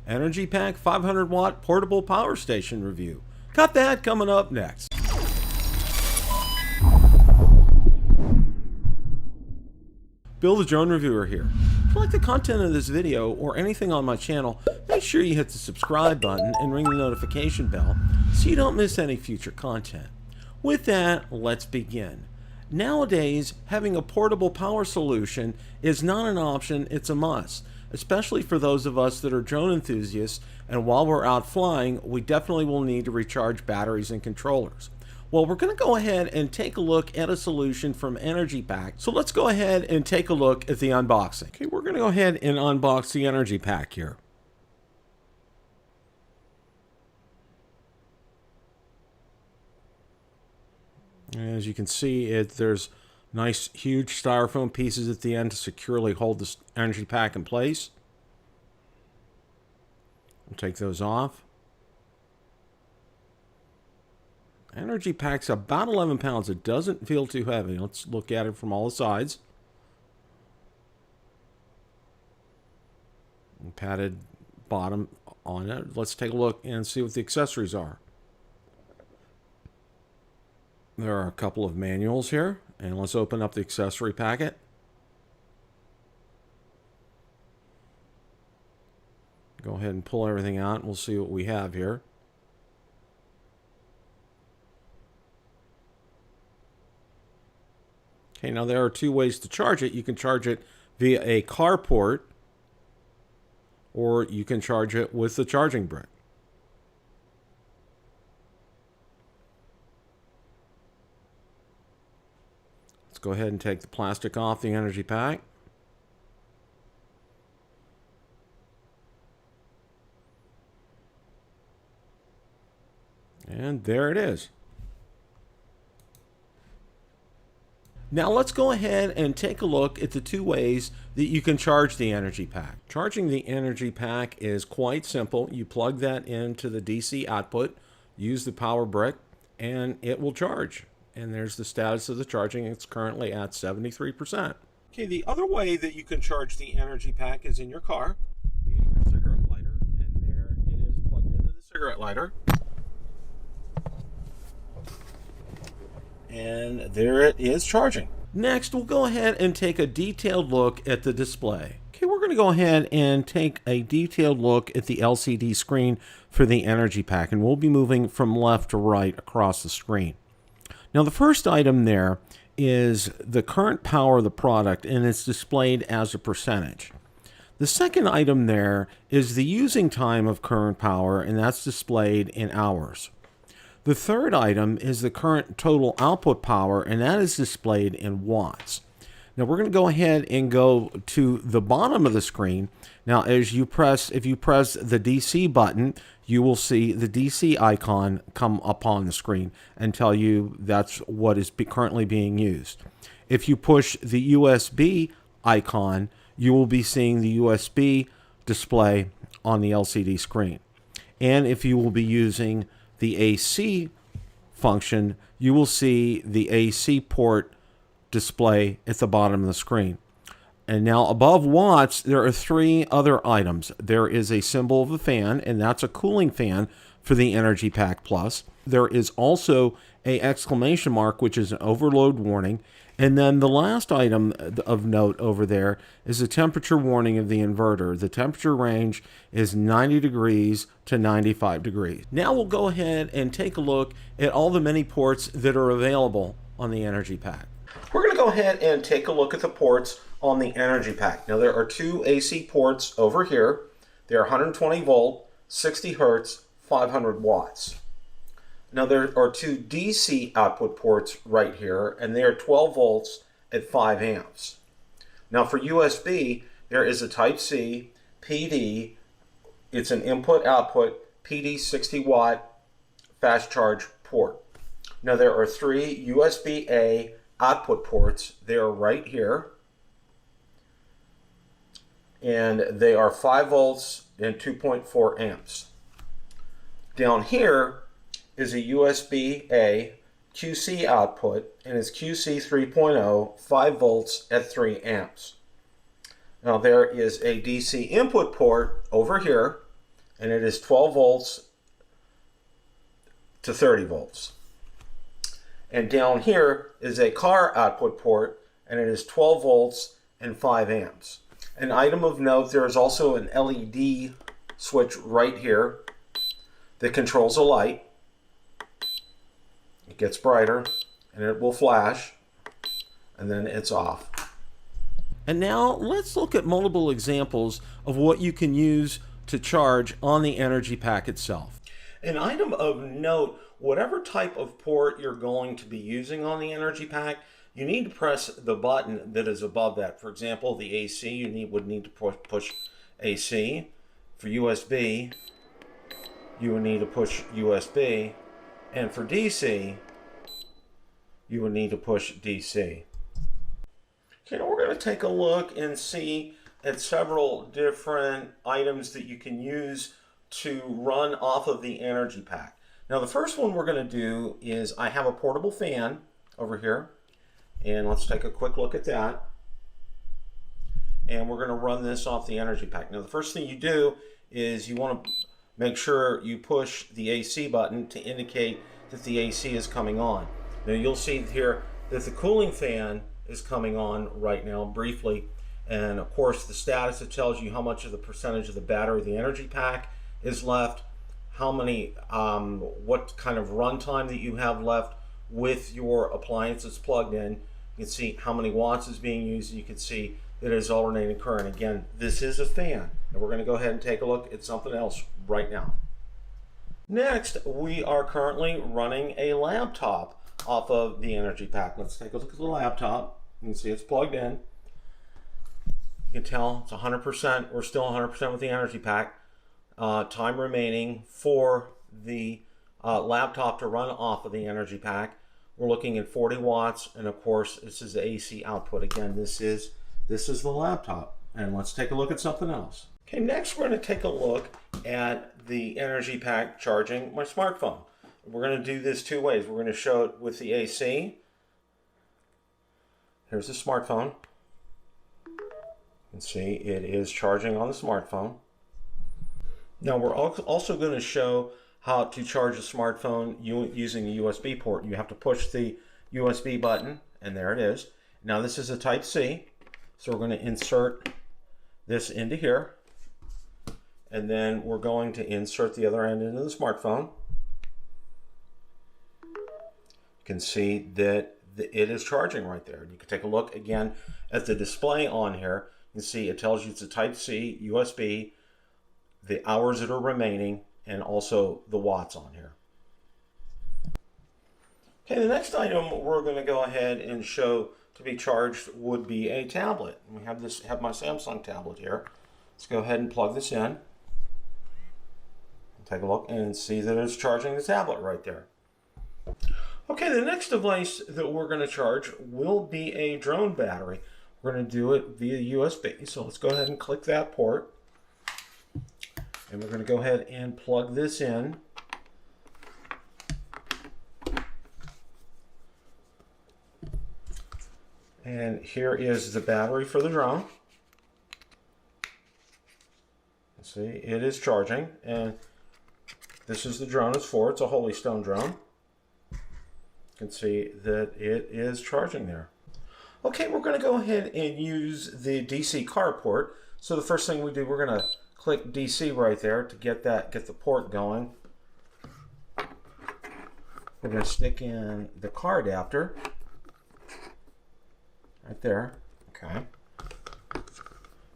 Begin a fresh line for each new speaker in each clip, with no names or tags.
Engypak 500 watt portable power station review. Got that coming up next. Bill the Drone Reviewer here. If you like the content of this video or anything on my channel, make sure you hit the subscribe button and ring the notification bell so you don't miss any future content. With that, let's begin. Nowadays, having a portable power solution is not an option, it's a must, especially for those of us that are drone enthusiasts, and while we're out flying, we definitely will need to recharge batteries and controllers. Well, we're going to go ahead and take a look at a solution from Engypak. So let's go ahead and take a look at the unboxing. Okay, we're going to go ahead and unbox the Engypak here. As you can see, there's nice huge styrofoam pieces at the end to securely hold this Engypak in place. We'll take those off. Engypak's about 11 pounds. It doesn't feel too heavy. Let's look at it from all the sides. And padded bottom on it. Let's take a look and see what the accessories are. There are a couple of manuals here, and let's open up the accessory packet. Go ahead and pull everything out, and we'll see what we have here. Okay, now there are two ways to charge it. You can charge it via a car port, or you can charge it with the charging brick. Let's go ahead and take the plastic off the Engypak. And there it is. Now let's go ahead and take a look at the two ways that you can charge the Engypak. Charging the Engypak is quite simple. You plug that into the DC output, use the power brick, and it will charge. And there's the status of the charging. It's currently at 73%. Okay, the other way that you can charge the Engypak is in your car. You get your cigarette lighter, and there it is plugged into the cigarette lighter. And there it is charging. Next, we'll go ahead and take a detailed look at the display. Okay, we're going to go ahead and take a detailed look at the LCD screen for the Engypak, and we'll be moving from left to right across the screen. Now, the first item there is the current power of the product, and it's displayed as a percentage. The second item there is the using time of current power, and that's displayed in hours. The third item is the current total output power, and that is displayed in watts. Now we're going to go ahead and go to the bottom of the screen. Now if you press the DC button, you will see the DC icon come up on the screen and tell you that's what is currently being used. If you push the USB icon, you will be seeing the USB display on the LCD screen. And if you will be using the AC function, you will see the AC port display at the bottom of the screen. And now above watts, there are three other items. There is a symbol of a fan, and that's a cooling fan for the Engypak Plus. There is also a exclamation mark, which is an overload warning. And then the last item of note over there is a temperature warning of the inverter. The temperature range is 90 degrees to 95 degrees. Now we'll go ahead and take a look at all the many ports that are available on the Engypak. We're going to go ahead and take a look at the ports on the Engypak. Now there are two AC ports over here. They're 120 volt, 60 hertz, 500 watts. Now there are two DC output ports right here, and they are 12 volts at 5 amps. Now for USB, there is a Type-C, PD, it's an input-output PD 60 watt fast charge port. Now there are three USB-A output ports. They are right here, and they are 5 volts and 2.4 amps. Down here is a USB-A QC output, and it's QC 3.0, 5 volts at 3 amps. Now there is a DC input port over here, and it is 12 volts to 30 volts. And down here is a car output port, and it is 12 volts and 5 amps. An item of note, there is also an LED switch right here that controls a light. It gets brighter and it will flash, and then it's off. And now let's look at multiple examples of what you can use to charge on the Engypak itself. An item of note, whatever type of port you're going to be using on the Engypak, you need to press the button that is above that. For example, the AC, you would need to push AC. For USB, you would need to push USB. And for DC, you would need to push DC. Okay, now we're going to take a look and see at several different items that you can use to run off of the Engypak. Now the first one we're going to do is, I have a portable fan over here, and let's take a quick look at that. And we're going to run this off the Engypak. Now the first thing you do is you want to make sure you push the AC button to indicate that the AC is coming on. Now you'll see here that the cooling fan is coming on right now briefly, and of course the status, it tells you how much of the percentage of the battery of the Engypak is left, how many what kind of runtime that you have left with your appliances plugged in. You can see how many watts is being used, and you can see that it is alternating current. Again, this is a fan, and we're going to go ahead and take a look at something else right now. Next, we are currently running a laptop off of the Engypak. Let's take a look at the laptop. You can see it's plugged in. You can tell it's 100%. We're still 100% with the Engypak. Time remaining for the laptop to run off of the Engypak. We're looking at 40 watts, and of course this is the AC output. Again, this is the laptop. And let's take a look at something else. Okay, next we're going to take a look at the Engypak charging my smartphone. We're going to do this two ways. We're going to show it with the AC. Here's the smartphone. You can see it is charging on the smartphone. Now we're also going to show how to charge a smartphone using a USB port. You have to push the USB button, and there it is. Now this is a Type C, so we're going to insert this into here, and then we're going to insert the other end into the smartphone. You can see that it is charging right there. You can take a look again at the display on here. You can see it tells you it's a Type C USB, the hours that are remaining, and also the watts on here. Okay, the next item we're going to go ahead and show to be charged would be a tablet. We have my Samsung tablet here. Let's go ahead and plug this in. Take a look and see that it's charging the tablet right there. Okay, the next device that we're going to charge will be a drone battery. We're going to do it via USB. So let's go ahead and click that port. And we're going to go ahead and plug this in. And here is the battery for the drone. See, it is charging, and this is the drone it's for. It's a Holy Stone drone. You can see that it is charging there. Okay, we're going to go ahead and use the DC car port. So the first thing we do, we're going to click DC right there to get the port going. We're going to stick in the car adapter right there. Okay.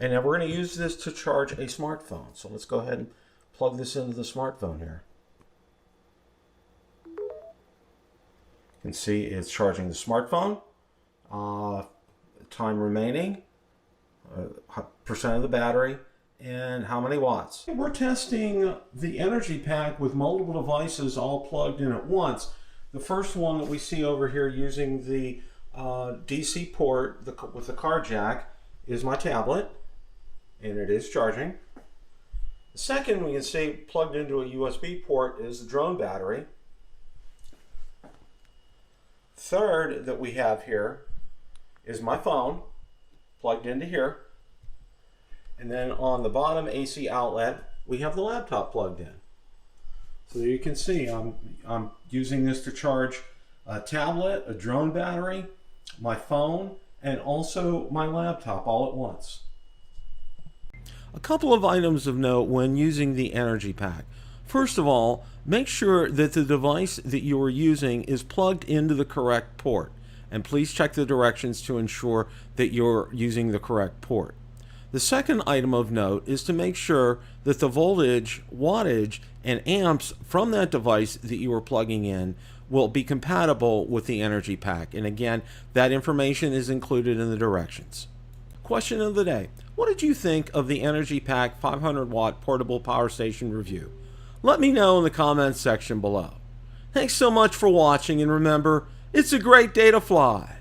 And now we're going to use this to charge a smartphone. So let's go ahead and plug this into the smartphone here. You can see it's charging the smartphone. Time remaining, percent of the battery, and how many watts. We're testing the Engypak with multiple devices all plugged in at once. The first one that we see over here using the DC port with the car jack is my tablet, and it is charging. The second we can see plugged into a USB port is the drone battery. Third that we have here is my phone plugged into here. And then on the bottom AC outlet, we have the laptop plugged in. So you can see I'm using this to charge a tablet, a drone battery, my phone, and also my laptop all at once. A couple of items of note when using the Engypak. First of all, make sure that the device that you are using is plugged into the correct port, and please check the directions to ensure that you're using the correct port. The second item of note is to make sure that the voltage, wattage, and amps from that device that you are plugging in will be compatible with the Engypak. And again, that information is included in the directions. Question of the day. What did you think of the Engypak 500 watt portable power station review? Let me know in the comments section below. Thanks so much for watching, and remember, it's a great day to fly.